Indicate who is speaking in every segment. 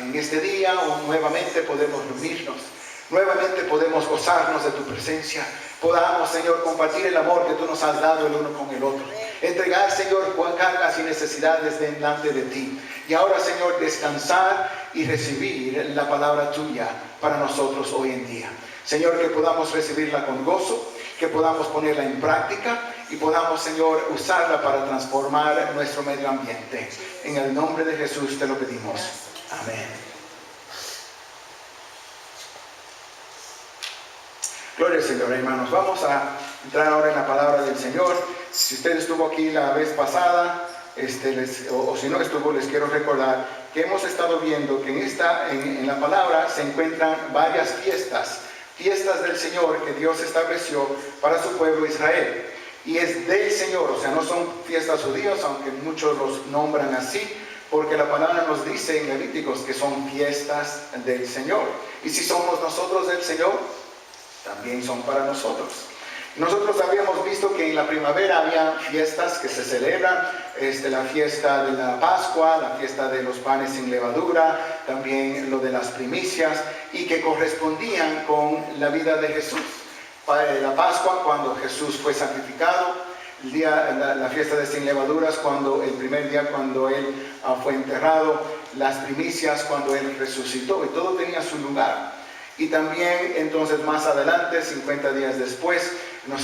Speaker 1: en este día nuevamente podemos reunirnos, nuevamente podemos gozarnos de tu presencia. Podamos, Señor, compartir el amor que tú nos has dado el uno con el otro. Entregar, Señor, cargas y necesidades delante de ti. Y ahora, Señor, descansar y recibir la palabra tuya para nosotros hoy en día. Señor, que podamos recibirla con gozo, que podamos ponerla en práctica y podamos, Señor, usarla para transformar nuestro medio ambiente. En el nombre de Jesús te lo pedimos. Amén. Gloria al Señor, hermanos. Vamos a entrar ahora en la palabra del Señor. Si usted estuvo aquí la vez pasada, o si no estuvo, les quiero recordar que hemos estado viendo que en la palabra se encuentran varias fiestas del Señor que Dios estableció para su pueblo Israel. Y es del Señor, o sea, no son fiestas judías, aunque muchos los nombran así, porque la palabra nos dice en Levíticos que son fiestas del Señor. Y si somos nosotros del Señor, también son para nosotros. Nosotros habíamos visto que en la primavera había fiestas que se celebran, la fiesta de la Pascua, la fiesta de los panes sin levadura, también lo de las primicias, y que correspondían con la vida de Jesús. La Pascua, cuando Jesús fue sacrificado; la fiesta de sin levaduras, el primer día cuando Él fue enterrado; las primicias, cuando Él resucitó, y todo tenía su lugar. Y también entonces más adelante, 50 días después,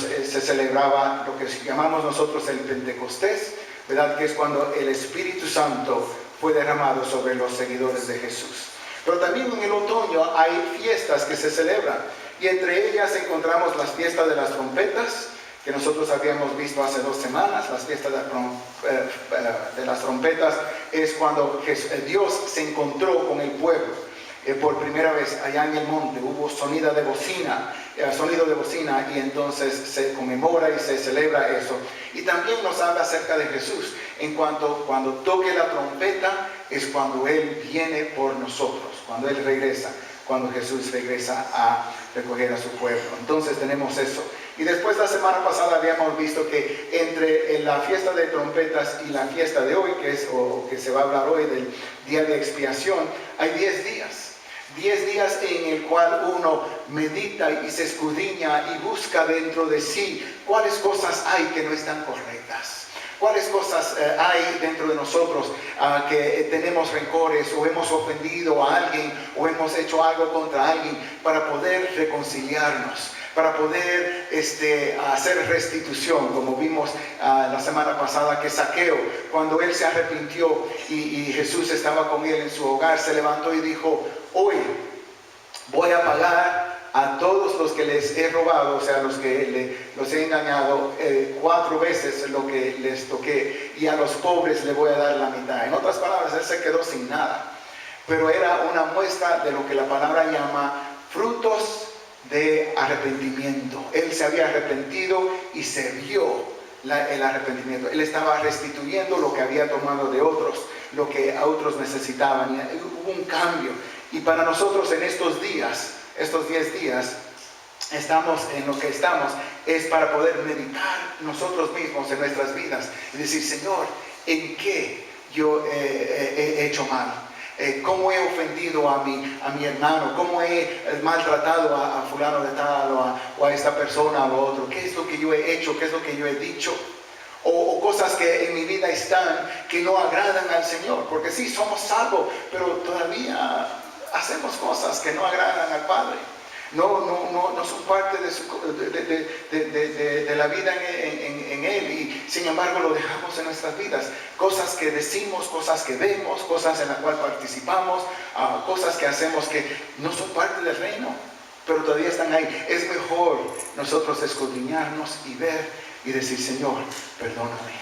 Speaker 1: se celebraba lo que llamamos nosotros el Pentecostés, ¿verdad? Que es cuando el Espíritu Santo fue derramado sobre los seguidores de Jesús. Pero también en el otoño hay fiestas que se celebran, y entre ellas encontramos las fiestas de las trompetas, que nosotros habíamos visto hace 2 semanas. Las fiestas de las trompetas es cuando Dios se encontró con el pueblo. Por primera vez allá en el monte hubo sonido de bocina, y entonces se conmemora y se celebra eso. Y también nos habla acerca de Jesús, cuando toque la trompeta es cuando Él viene por nosotros, cuando Él regresa, cuando Jesús regresa a recoger a su pueblo. Entonces tenemos eso. Y después, la semana pasada habíamos visto que entre la fiesta de trompetas y la fiesta de hoy, que se va a hablar hoy del día de expiación, hay 10 días. 10 días en el cual uno medita y se escudriña y busca dentro de sí cuáles cosas hay que no están correctas, cuáles cosas hay dentro de nosotros que tenemos rencores, o hemos ofendido a alguien, o hemos hecho algo contra alguien, para poder reconciliarnos, para poder hacer restitución, como vimos la semana pasada, que Zaqueo, cuando él se arrepintió y Jesús estaba con él en su hogar, se levantó y dijo: hoy voy a pagar a todos los que les he robado, o sea, los que los he engañado, 4 veces lo que les toqué, y a los pobres le voy a dar la mitad. En otras palabras, él se quedó sin nada, pero era una muestra de lo que la palabra llama frutos de arrepentimiento. Él se había arrepentido y se vio el arrepentimiento. Él estaba restituyendo lo que había tomado de otros, lo que a otros necesitaban, y hubo un cambio. Y para nosotros en estos 10 días, estamos en lo que estamos, es para poder meditar nosotros mismos en nuestras vidas y decir: Señor, ¿en qué yo he hecho mal? ¿Cómo he ofendido a mi hermano? ¿Cómo he maltratado a fulano de tal, o a esta persona o a otro? ¿Qué es lo que yo he hecho? ¿Qué es lo que yo he dicho? O cosas que en mi vida están que no agradan al Señor. Porque sí, somos salvos, pero todavía hacemos cosas que no agradan al Padre. No son parte de la vida en Él, y sin embargo lo dejamos en nuestras vidas. Cosas que decimos, cosas que vemos, cosas en las cuales participamos, cosas que hacemos que no son parte del reino, pero todavía están ahí. Es mejor nosotros escudriñarnos y ver y decir: Señor, perdóname,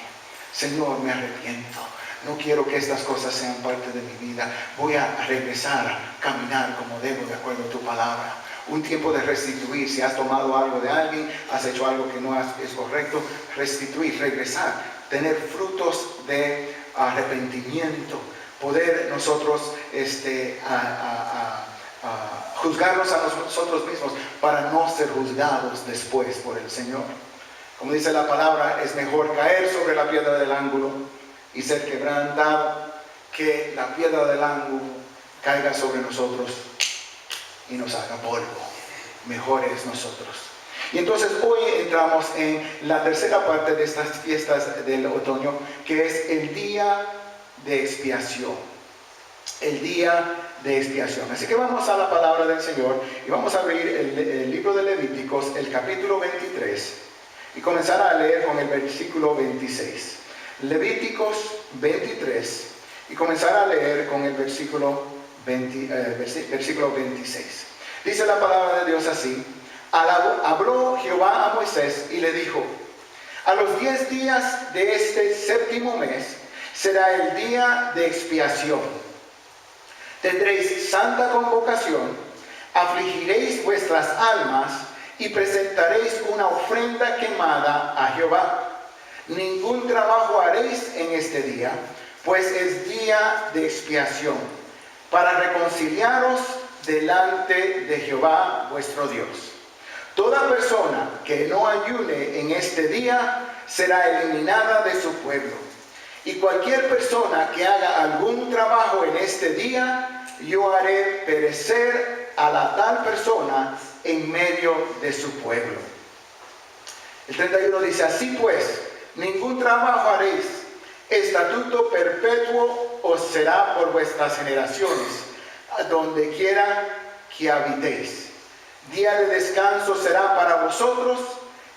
Speaker 1: Señor, me arrepiento. No quiero que estas cosas sean parte de mi vida. Voy a regresar a caminar como debo, de acuerdo a tu palabra. Un tiempo de restituir. Si has tomado algo de alguien, has hecho algo que no es correcto, restituir, regresar, tener frutos de arrepentimiento, poder nosotros juzgarnos a nosotros mismos para no ser juzgados después por el Señor. Como dice la palabra, es mejor caer sobre la piedra del ángulo y ser quebrantado, que la piedra del ángulo caiga sobre nosotros y nos haga polvo. Mejores nosotros. Y entonces hoy entramos en la tercera parte de estas fiestas del otoño, que es el día de expiación. El día de expiación. Así que vamos a la palabra del Señor y vamos a abrir el libro de Levíticos, el capítulo 23, y comenzar a leer con el versículo 26. Levíticos 23, y comenzar a leer con el versículo 26. Dice la palabra de Dios así: habló Jehová a Moisés y le dijo: a los 10 días de este séptimo mes será el día de expiación. Tendréis santa convocación, afligiréis vuestras almas y presentaréis una ofrenda quemada a Jehová. Ningún trabajo haréis en este día, pues es día de expiación, para reconciliaros delante de Jehová vuestro Dios. Toda persona que no ayune en este día será eliminada de su pueblo. Y cualquier persona que haga algún trabajo en este día, yo haré perecer a la tal persona en medio de su pueblo. El 31 dice: así pues, ningún trabajo haréis, estatuto perpetuo os será por vuestras generaciones, a donde quiera que habitéis. Día de descanso será para vosotros,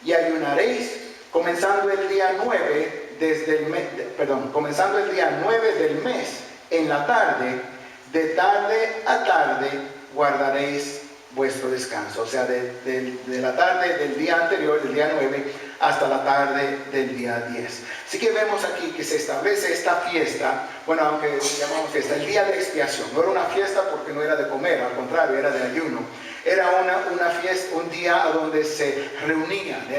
Speaker 1: y ayunaréis comenzando el día 9 comenzando el día 9 del mes en la tarde, de tarde a tarde guardaréis vuestro descanso. O sea, de la tarde del día anterior, del día 9, hasta la tarde del día 10. Así que vemos aquí que se establece esta fiesta, bueno, aunque llamamos fiesta, el día de expiación. No era una fiesta porque no era de comer, al contrario, era de ayuno. Era una fiesta, un día donde se reunían, se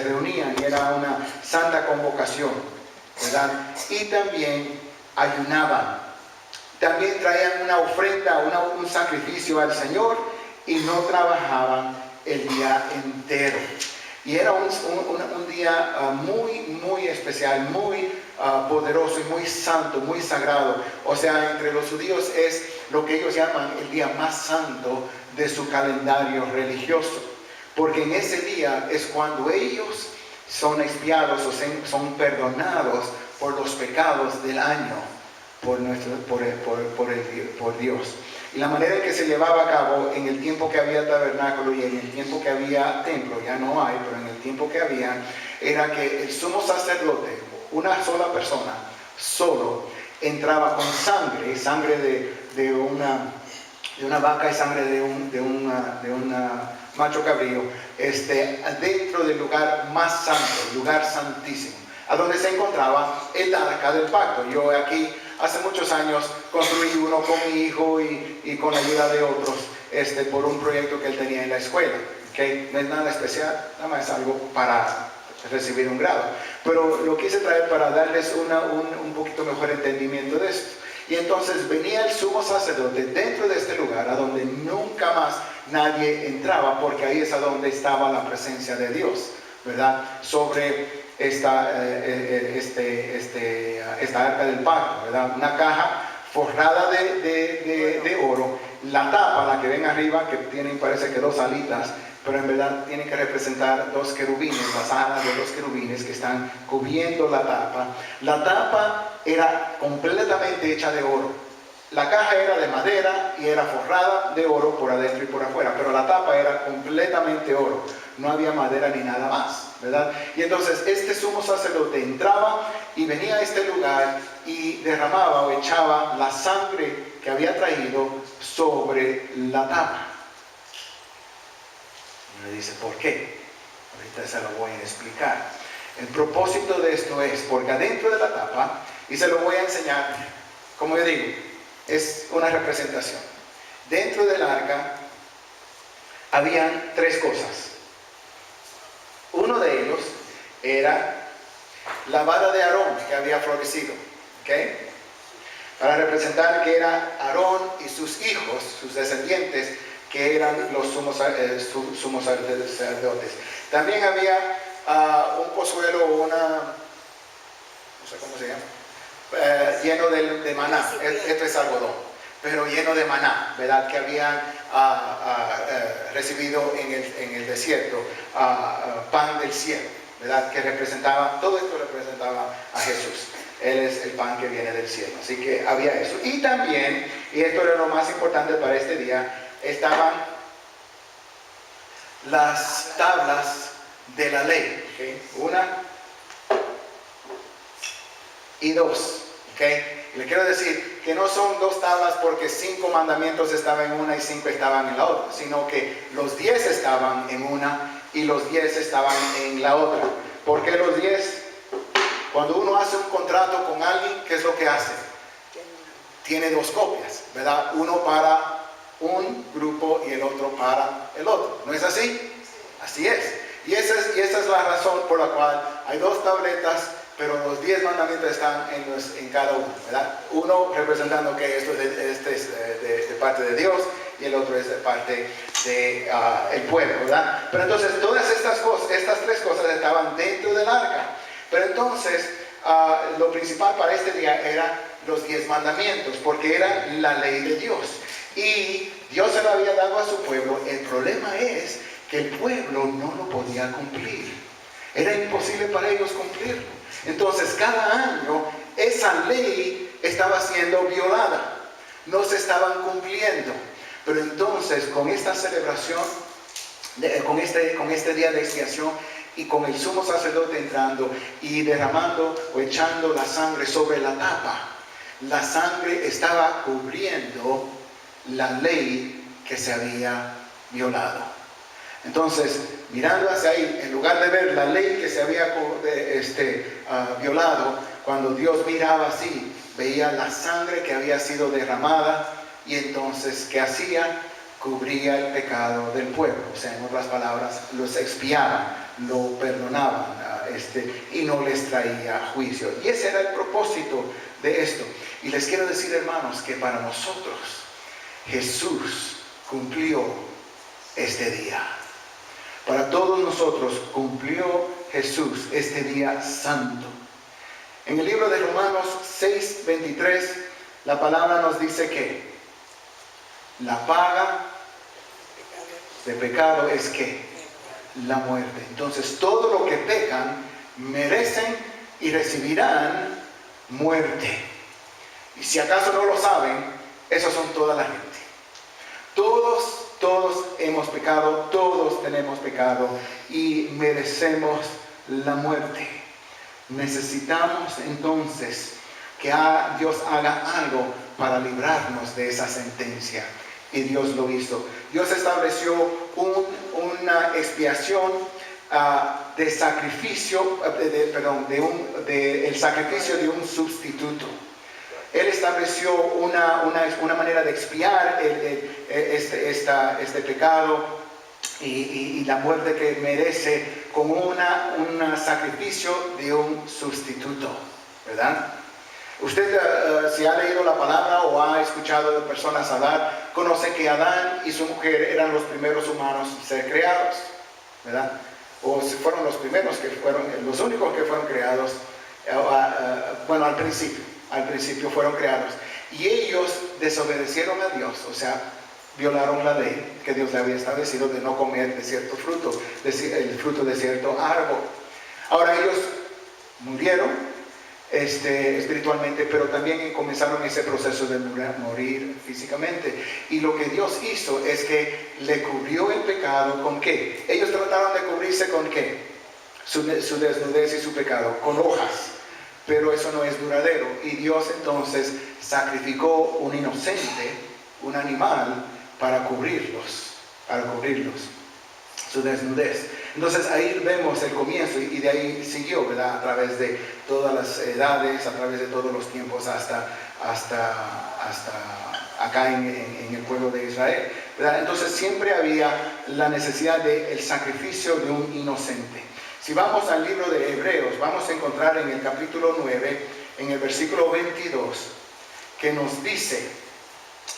Speaker 1: reunían y era una santa convocación, ¿verdad? Y también ayunaban. También traían una ofrenda, un sacrificio al Señor, y no trabajaban el día entero. Y era un día muy especial, muy poderoso y muy santo, muy sagrado. O sea, entre los judíos es lo que ellos llaman el día más santo de su calendario religioso. Porque en ese día es cuando ellos son expiados o son perdonados por los pecados del año por Dios. Y la manera en que se llevaba a cabo en el tiempo que había tabernáculo y en el tiempo que había templo, ya no hay, pero en el tiempo que había, era que el sumo sacerdote, una sola persona, solo entraba con sangre de una vaca y sangre de un macho cabrío, dentro del lugar más santo, el lugar santísimo, a donde se encontraba el arca del pacto. Yo aquí hace muchos años construí uno con mi hijo y con la ayuda de otros, por un proyecto que él tenía en la escuela. ¿Okay? No es nada especial, nada más es algo para recibir un grado. Pero lo quise traer para darles un poquito mejor entendimiento de esto. Y entonces venía el sumo sacerdote dentro de este lugar, a donde nunca más nadie entraba, porque ahí es a donde estaba la presencia de Dios, ¿verdad? Sobre esta arca del pacto, ¿verdad? Una caja forrada de oro. La tapa, la que ven arriba, que tienen, parece que 2 alitas, pero en verdad tiene que representar 2 querubines, las alas de 2 querubines que están cubriendo la tapa. La tapa era completamente hecha de oro. La caja era de madera y era forrada de oro por adentro y por afuera, pero la tapa era completamente oro. No había madera ni nada más, ¿verdad? Y entonces este sumo sacerdote entraba y venía a este lugar y derramaba o echaba la sangre que había traído sobre la tapa. Y me dice, ¿por qué? Ahorita se lo voy a explicar. El propósito de esto es porque adentro de la tapa, y se lo voy a enseñar, como yo digo, es una representación. Dentro del arca habían 3 cosas. Uno de ellos era la vara de Aarón que había florecido, ¿okay? Para representar que era Aarón y sus hijos, sus descendientes, que eran los sumos sacerdotes. También había un pozuelo o no sé cómo se llama, lleno de maná. Esto es algodón, pero lleno de maná, ¿verdad? Que habían recibido en el desierto, pan del cielo, ¿verdad? Que representaba, todo esto representaba a Jesús. Él es el pan que viene del cielo. Así que había eso. Y también, y esto era lo más importante para este día, estaban las tablas de la ley. ¿Okay? 1 y 2. ¿Okay? Le quiero decir que no son 2 tablas porque 5 mandamientos estaban en una y 5 estaban en la otra, sino que los 10 estaban en una y los 10 estaban en la otra. ¿Por qué los 10? Cuando uno hace un contrato con alguien, ¿qué es lo que hace? Tiene 2 copias, ¿verdad? Uno para un grupo y el otro para el otro. ¿No es así? Así es. Y esa es la razón por la cual hay 2 tabletas, pero los 10 mandamientos están en cada uno, ¿verdad? Uno representando que esto es de parte de Dios y el otro es de parte del pueblo, ¿verdad? Pero entonces todas estas 3 cosas estaban dentro del arca. Pero entonces lo principal para este día eran los 10 mandamientos, porque era la ley de Dios. Y Dios se lo había dado a su pueblo. El problema es que el pueblo no lo podía cumplir. Era imposible para ellos cumplirlo. Entonces cada año esa ley estaba siendo violada. No se estaban cumpliendo. Pero entonces con esta celebración, con este día de expiación, y con el sumo sacerdote entrando y derramando o echando la sangre sobre la tapa, la sangre estaba cubriendo la ley que se había violado. Entonces, mirando hacia ahí, en lugar de ver la ley que se había violado, cuando Dios miraba así, veía la sangre que había sido derramada y entonces, ¿qué hacía? Cubría el pecado del pueblo. O sea, en otras palabras, los expiaba, lo perdonaban y no les traía juicio. Y ese era el propósito de esto. Y les quiero decir, hermanos, que para nosotros Jesús cumplió este día. Para todos nosotros cumplió Jesús este día santo. En el libro de Romanos 6:23, la palabra nos dice que la paga de pecado es que la muerte. Entonces todo lo que pecan merecen y recibirán muerte. Y si acaso no lo saben, esos son toda la gente. Todos hemos pecado, todos tenemos pecado y merecemos la muerte. Necesitamos entonces que Dios haga algo para librarnos de esa sentencia. Y Dios lo hizo. Dios estableció una expiación de sacrificio, el sacrificio de un sustituto. Él estableció una manera de expiar este pecado y la muerte que merece como un sacrificio de un sustituto, ¿verdad? Usted, si ha leído la palabra o ha escuchado de personas hablar, conoce que Adán y su mujer eran los primeros humanos a ser creados, ¿verdad? O si fueron los primeros los únicos que fueron creados, bueno, al principio fueron creados. Y ellos desobedecieron a Dios, o sea, violaron la ley que Dios le había establecido de no comer de cierto fruto, el fruto de cierto árbol. Ahora ellos murieron espiritualmente, pero también comenzaron ese proceso de morir físicamente. Y lo que Dios hizo es que le cubrió el pecado ¿con qué? Ellos trataron de cubrirse ¿con qué? Su desnudez y su pecado, con hojas. Pero eso no es duradero. Y Dios entonces sacrificó un inocente, un animal, para cubrirlos, su desnudez. Entonces ahí vemos el comienzo y de ahí siguió, ¿verdad? A través de todas las edades, a través de todos los tiempos hasta acá en el pueblo de Israel, ¿verdad? Entonces siempre había la necesidad del sacrificio de un inocente. Si vamos al libro de Hebreos, vamos a encontrar en el capítulo 9, en el versículo 22, que nos dice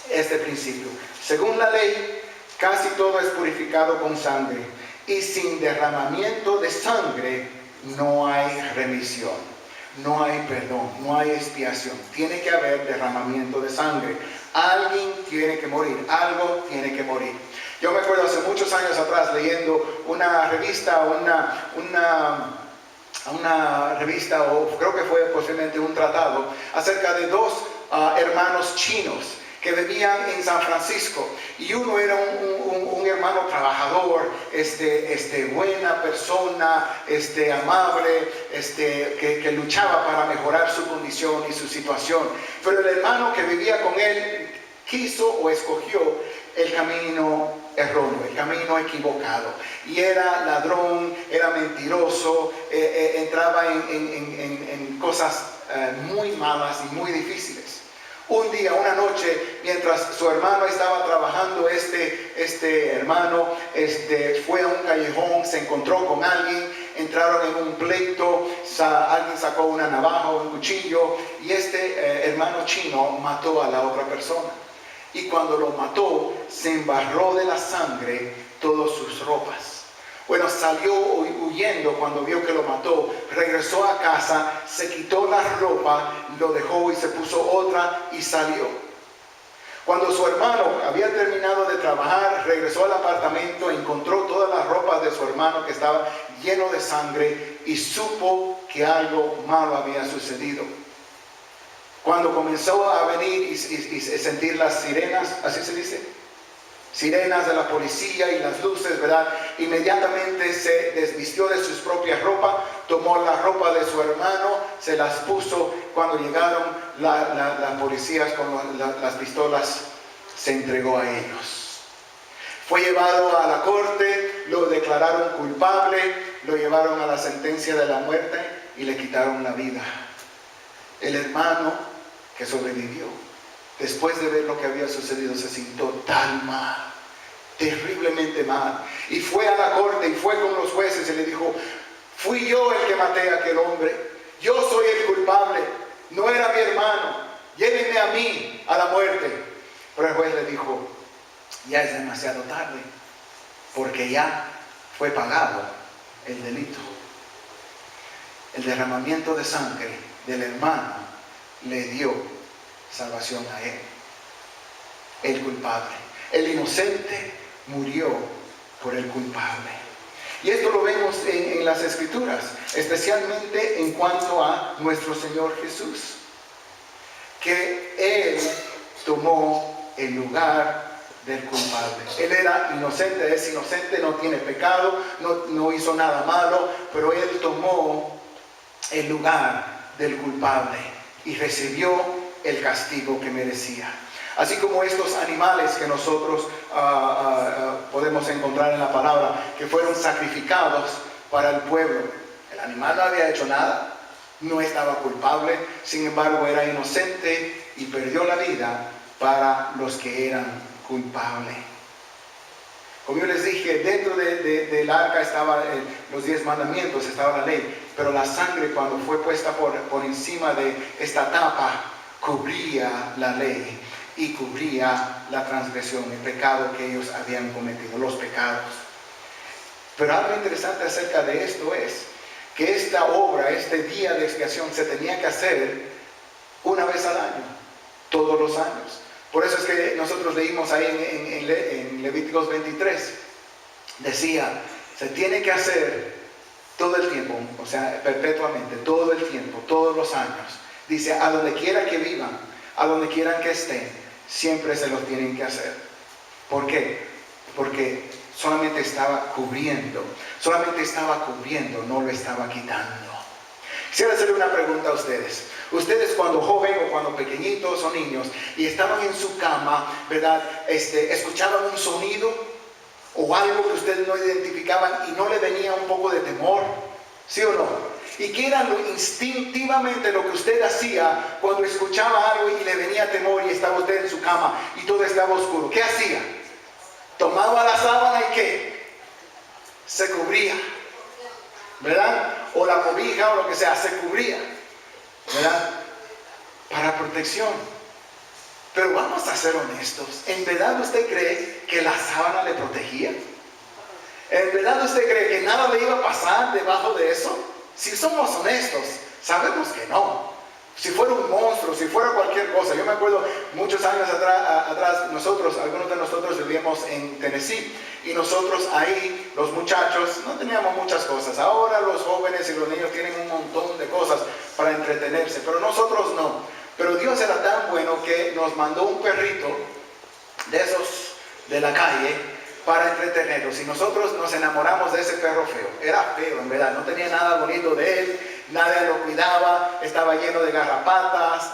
Speaker 1: este principio. Según la ley, casi todo es purificado con sangre, y sin derramamiento de sangre no hay remisión. no hay perdón, no hay expiación. Tiene que haber derramamiento de sangre. Alguien tiene que morir, algo tiene que morir. Yo me acuerdo hace muchos años atrás leyendo una revista, una revista, o creo que fue posiblemente un tratado, acerca de dos hermanos chinos que vivían en San Francisco, y uno era un hermano trabajador, buena persona, amable, que luchaba para mejorar su condición y su situación. Pero el hermano que vivía con él quiso o escogió el camino erróneo, el camino equivocado, y era ladrón, era mentiroso, entraba en cosas muy malas y muy difíciles. Un día, una noche, mientras su hermano estaba trabajando, este hermano fue a un callejón, se encontró con alguien, entraron en un pleito, alguien sacó una navaja o un cuchillo, y hermano chino mató a la otra persona. Y cuando lo mató, se embarró de la sangre todas sus ropas. Bueno, salió huyendo cuando vio que lo mató, regresó a casa, se quitó la ropa, lo dejó y se puso otra y salió. Cuando su hermano había terminado de trabajar, regresó al apartamento, encontró todas las ropas de su hermano que estaba lleno de sangre y supo que algo malo había sucedido. Cuando comenzó a venir y sentir las sirenas, así se dice, sirenas de la policía y las luces, ¿verdad? Inmediatamente se desvistió de sus propias ropas, tomó la ropa de su hermano, se las puso. Cuando llegaron las policías con las pistolas, se entregó a ellos. Fue llevado a la corte, lo declararon culpable, lo llevaron a la sentencia de la muerte y le quitaron la vida. El hermano que sobrevivió, después de ver lo que había sucedido, se sintió tan mal, terriblemente mal, y fue a la corte y fue con los jueces y le dijo: fui yo el que maté a aquel hombre, yo soy el culpable, no era mi hermano, llévenme a mí a la muerte. Pero el juez le dijo: ya es demasiado tarde, porque ya fue pagado el delito. El derramamiento de sangre del hermano le dio salvación a él, el culpable. El inocente murió por el culpable. Y esto lo vemos en las Escrituras, especialmente en cuanto a nuestro Señor Jesús, que Él tomó el lugar del culpable. Él era inocente, es inocente, no tiene pecado, no hizo nada malo, pero Él tomó el lugar del culpable y recibió el castigo que merecía. Así como estos animales que nosotros podemos encontrar en la palabra, que fueron sacrificados para el pueblo. El animal no había hecho nada, no estaba culpable, sin embargo era inocente y perdió la vida para los que eran culpables. Como yo les dije, dentro del arca estaban los 10 mandamientos, estaba la ley, pero la sangre, cuando fue puesta por encima de esta tapa, cubría la ley y cubría la transgresión, el pecado que ellos habían cometido, los pecados. Pero algo interesante acerca de esto es que esta obra, este día de expiación, se tenía que hacer una vez al año, todos los años. Por eso es que nosotros leímos ahí en Levíticos 23, decía, se tiene que hacer todo el tiempo, o sea, perpetuamente, todo el tiempo, todos los años. Dice, a donde quiera que vivan, a donde quieran que estén, siempre se los tienen que hacer. ¿Por qué? Porque solamente estaba cubriendo, no lo estaba quitando. Quisiera hacerle una pregunta a ustedes. Ustedes cuando joven o cuando pequeñitos o niños y estaban en su cama, ¿verdad? Escuchaban un sonido o algo que ustedes no identificaban y no le venía un poco de temor, ¿sí o no? ¿Y qué era instintivamente lo que usted hacía cuando escuchaba algo y le venía temor y estaba usted en su cama y todo estaba oscuro? ¿Qué hacía? Tomaba la sábana y ¿qué? Se cubría, ¿verdad? O la cobija o lo que sea, se cubría, ¿verdad? Para protección. Pero vamos a ser honestos, ¿en verdad usted cree que la sábana le protegía? ¿En verdad usted cree que nada le iba a pasar debajo de eso? Si somos honestos, Sabemos que no. Si fuera un monstruo, si fuera cualquier cosa. Yo me acuerdo muchos años atrás, algunos de nosotros vivíamos en Tennessee, y nosotros ahí, los muchachos, no teníamos muchas cosas. Ahora los jóvenes y los niños tienen un montón de cosas para entretenerse, pero nosotros no. Pero Dios era tan bueno que nos mandó un perrito de esos de la calle para entretenerlos, y nosotros nos enamoramos de ese perro feo. Era feo, en verdad, no tenía nada bonito de él, nadie lo cuidaba, estaba lleno de garrapatas,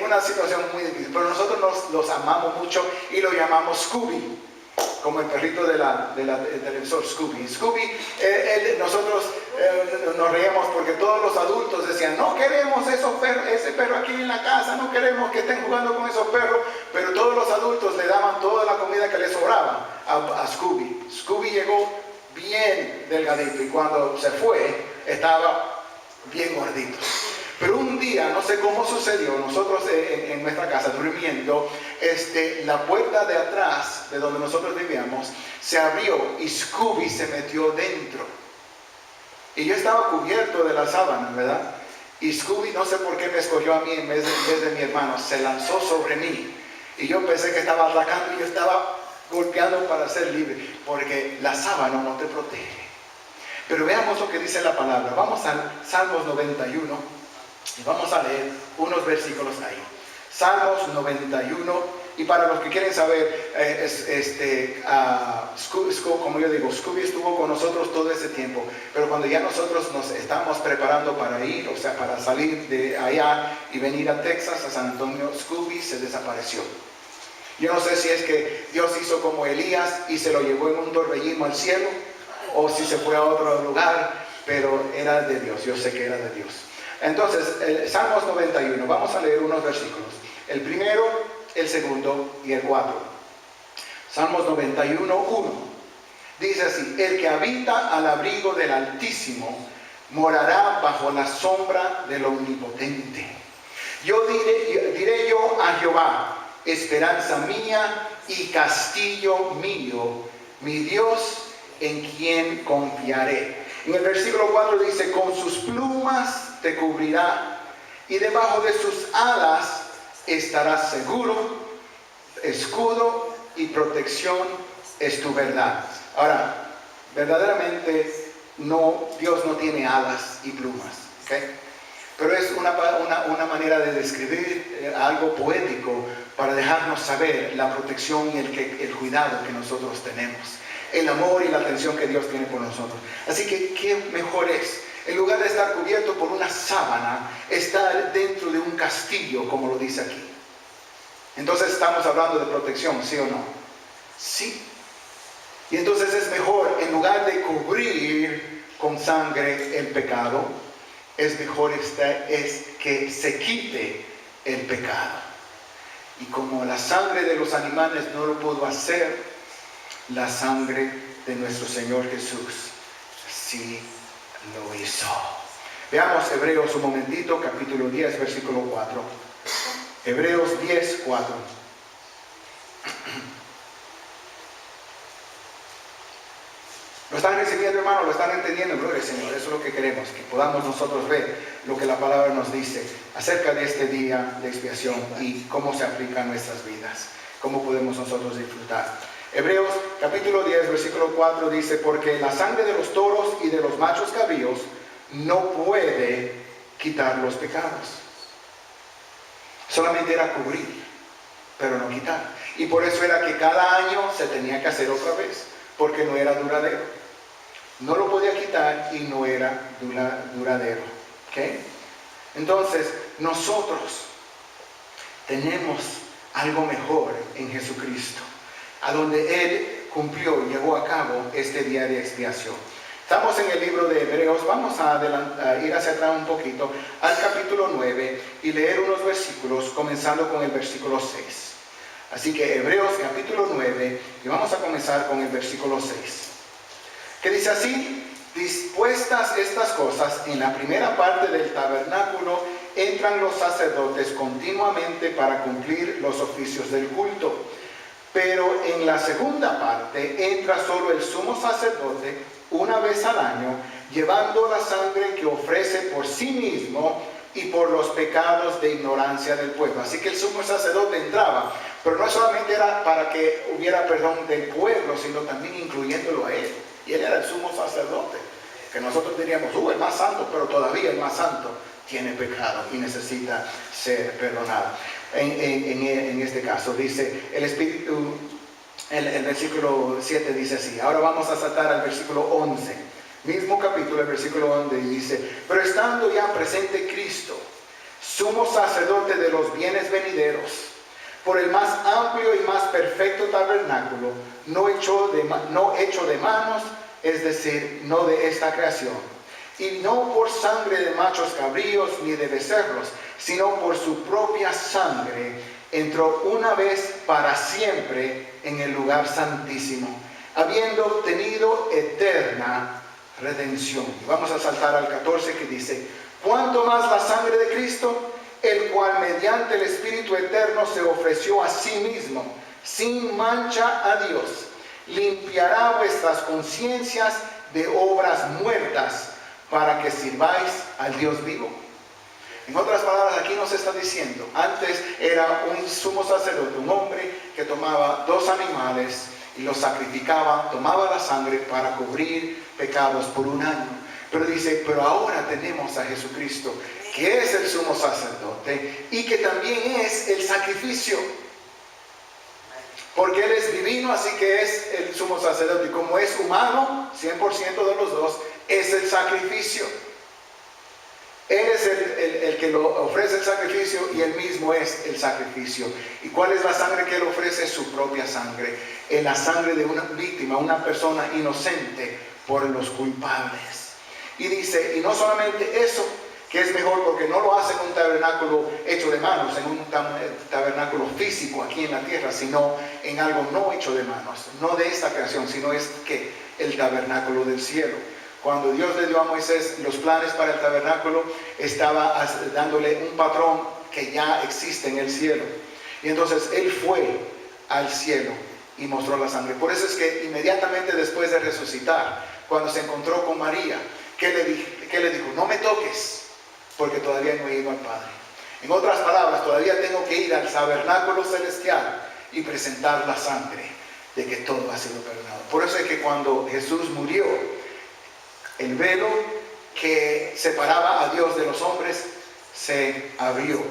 Speaker 1: una situación muy difícil, pero nosotros los amamos mucho y lo llamamos Scooby, como el perrito del televisor, Scooby. Nosotros nos reíamos porque todos los adultos decían, no queremos ese perro aquí en la casa, no queremos que estén jugando con esos perros, pero todos los adultos le daban toda la comida que le sobraba a Scooby. Scooby llegó bien delgadito, y cuando se fue estaba bien gordito. Pero un día, no sé cómo sucedió, nosotros en nuestra casa durmiendo, la puerta de atrás de donde nosotros vivíamos se abrió y Scooby se metió dentro. Y yo estaba cubierto de la sábana, ¿verdad? Y Scooby, no sé por qué me escogió a mí en vez de mi hermano, se lanzó sobre mí. Y yo pensé que estaba atacando y yo estaba golpeando para ser libre, porque la sábana no te protege. Pero veamos lo que dice la palabra. Vamos al Salmos 91. Y vamos a leer unos versículos ahí. Salmos 91. Y para los que quieren saber, como yo digo, Scooby estuvo con nosotros todo ese tiempo. Pero cuando ya nosotros nos estamos preparando para ir, o sea, para salir de allá y venir a Texas, a San Antonio, Scooby se desapareció. Yo no sé si es que Dios hizo como Elías y se lo llevó en un torbellino al cielo, o si se fue a otro lugar, pero era de Dios. Yo sé que era de Dios. Entonces, Salmos 91, vamos a leer unos versículos. El primero, el segundo y el 4. Salmos 91, 1. Dice así: el que habita al abrigo del Altísimo morará bajo la sombra del Omnipotente. Diré yo a Jehová, esperanza mía y castillo mío, mi Dios en quien confiaré. En el versículo 4 dice: con sus plumas te cubrirá y debajo de sus alas estarás seguro. Escudo y protección es tu verdad. Ahora, verdaderamente Dios no tiene alas y plumas, ¿okay? Pero es una manera de describir algo poético para dejarnos saber la protección y el cuidado que nosotros tenemos, el amor y la atención que Dios tiene por nosotros. Así que, ¿qué mejor es? En lugar de estar cubierto por una sábana, estar dentro de un castillo, como lo dice aquí. Entonces estamos hablando de protección, ¿sí o no? Sí. Y entonces es mejor, en lugar de cubrir con sangre el pecado, es mejor es que se quite el pecado. Y como la sangre de los animales no lo pudo hacer, la sangre de nuestro Señor Jesús sí lo hizo. Veamos Hebreos un momentito, capítulo 10, versículo 4. Hebreos 10, 4. ¿Lo están recibiendo, hermano? ¿Lo están entendiendo? Gloria al Señor. Eso es lo que queremos, que podamos nosotros ver lo que la palabra nos dice acerca de este día de expiación y cómo se aplica a nuestras vidas, cómo podemos nosotros disfrutar. Hebreos capítulo 10, versículo 4 dice: porque la sangre de los toros y de los machos cabríos no puede quitar los pecados. Solamente era cubrir, pero no quitar. Y por eso era que cada año se tenía que hacer otra vez, porque no era duradero. No lo podía quitar y no era duradero. ¿Okay? Entonces, nosotros tenemos algo mejor en Jesucristo, a donde Él cumplió y llevó a cabo este día de expiación. Estamos en el libro de Hebreos. Vamos a ir hacia atrás un poquito al capítulo 9 y leer unos versículos, comenzando con el versículo 6. Así que Hebreos capítulo 9, y vamos a comenzar con el versículo 6, que dice así: dispuestas estas cosas, en la primera parte del tabernáculo entran los sacerdotes continuamente para cumplir los oficios del culto. Pero en la segunda parte entra solo el sumo sacerdote una vez al año llevando la sangre que ofrece por sí mismo y por los pecados de ignorancia del pueblo. Así que el sumo sacerdote entraba, pero no solamente era para que hubiera perdón del pueblo, sino también incluyéndolo a él. Y él era el sumo sacerdote, que nosotros diríamos, el más santo, pero todavía el más santo tiene pecado y necesita ser perdonado. En este caso dice el Espíritu, el versículo 7 dice así. Ahora vamos a saltar al versículo 11, mismo capítulo, el versículo 11 dice: pero estando ya presente Cristo, sumo sacerdote de los bienes venideros, por el más amplio y más perfecto tabernáculo, no hecho de manos, es decir, no de esta creación, y no por sangre de machos cabríos ni de becerros, sino por su propia sangre, entró una vez para siempre en el lugar santísimo, habiendo obtenido eterna redención. Vamos a saltar al 14, que dice: cuanto más la sangre de Cristo, el cual mediante el Espíritu eterno se ofreció a sí mismo, sin mancha a Dios, limpiará vuestras conciencias de obras muertas, para que sirváis al Dios vivo. En otras palabras, aquí nos está diciendo, antes era un sumo sacerdote, un hombre que tomaba 2 animales y los sacrificaba, tomaba la sangre para cubrir pecados por un año. Pero dice, pero ahora tenemos a Jesucristo, que es el sumo sacerdote y que también es el sacrificio. Porque Él es divino, así que es el sumo sacerdote. Y como es humano, 100% de los dos, es el sacrificio. Él es el que lo ofrece el sacrificio y Él mismo es el sacrificio. ¿Y cuál es la sangre que Él ofrece? Su propia sangre. Es la sangre de una víctima, una persona inocente por los culpables. Y dice, y no solamente eso, que es mejor porque no lo hace en un tabernáculo hecho de manos, en un tabernáculo físico aquí en la tierra, sino en algo no hecho de manos, no de esta creación, sino es que el tabernáculo del cielo. Cuando Dios le dio a Moisés los planes para el tabernáculo, estaba dándole un patrón que ya existe en el cielo. Y entonces Él fue al cielo y mostró la sangre. Por eso es que inmediatamente después de resucitar, cuando se encontró con María, ¿qué le dijo? No me toques, porque todavía no he ido al Padre. En otras palabras, todavía tengo que ir al tabernáculo celestial y presentar la sangre de que todo ha sido perdonado. Por eso es que cuando Jesús murió, el velo que separaba a Dios de los hombres se abrió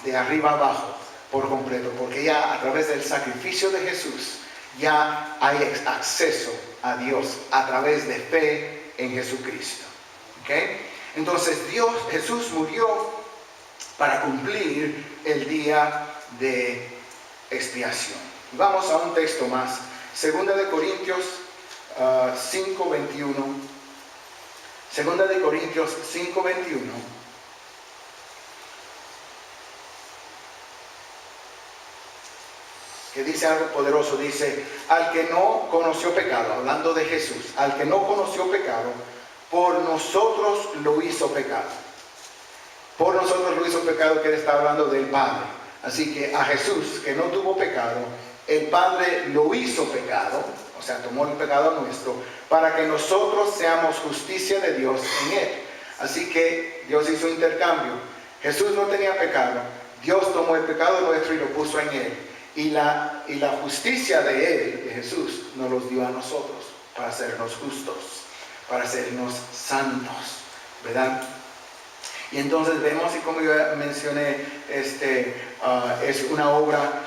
Speaker 1: de arriba abajo por completo, porque ya a través del sacrificio de Jesús ya hay acceso a Dios a través de fe en Jesucristo. ¿Okay? Entonces Jesús murió para cumplir el día de expiación. Vamos a un texto más, 2 Corintios 5:21. 2 Corintios 5:21, que dice algo poderoso. Dice, al que no conoció pecado, hablando de Jesús, al que no conoció pecado, por nosotros lo hizo pecado. Por nosotros lo hizo pecado, que él está hablando del Padre. Así que a Jesús, que no tuvo pecado, el Padre lo hizo pecado, o sea, tomó el pecado nuestro, para que nosotros seamos justicia de Dios en Él. Así que Dios hizo intercambio. Jesús no tenía pecado, Dios tomó el pecado nuestro y lo puso en Él. Y la justicia de Él, de Jesús, nos los dio a nosotros, para hacernos justos, para hacernos santos, ¿verdad? Y entonces vemos, y como yo mencioné, es una obra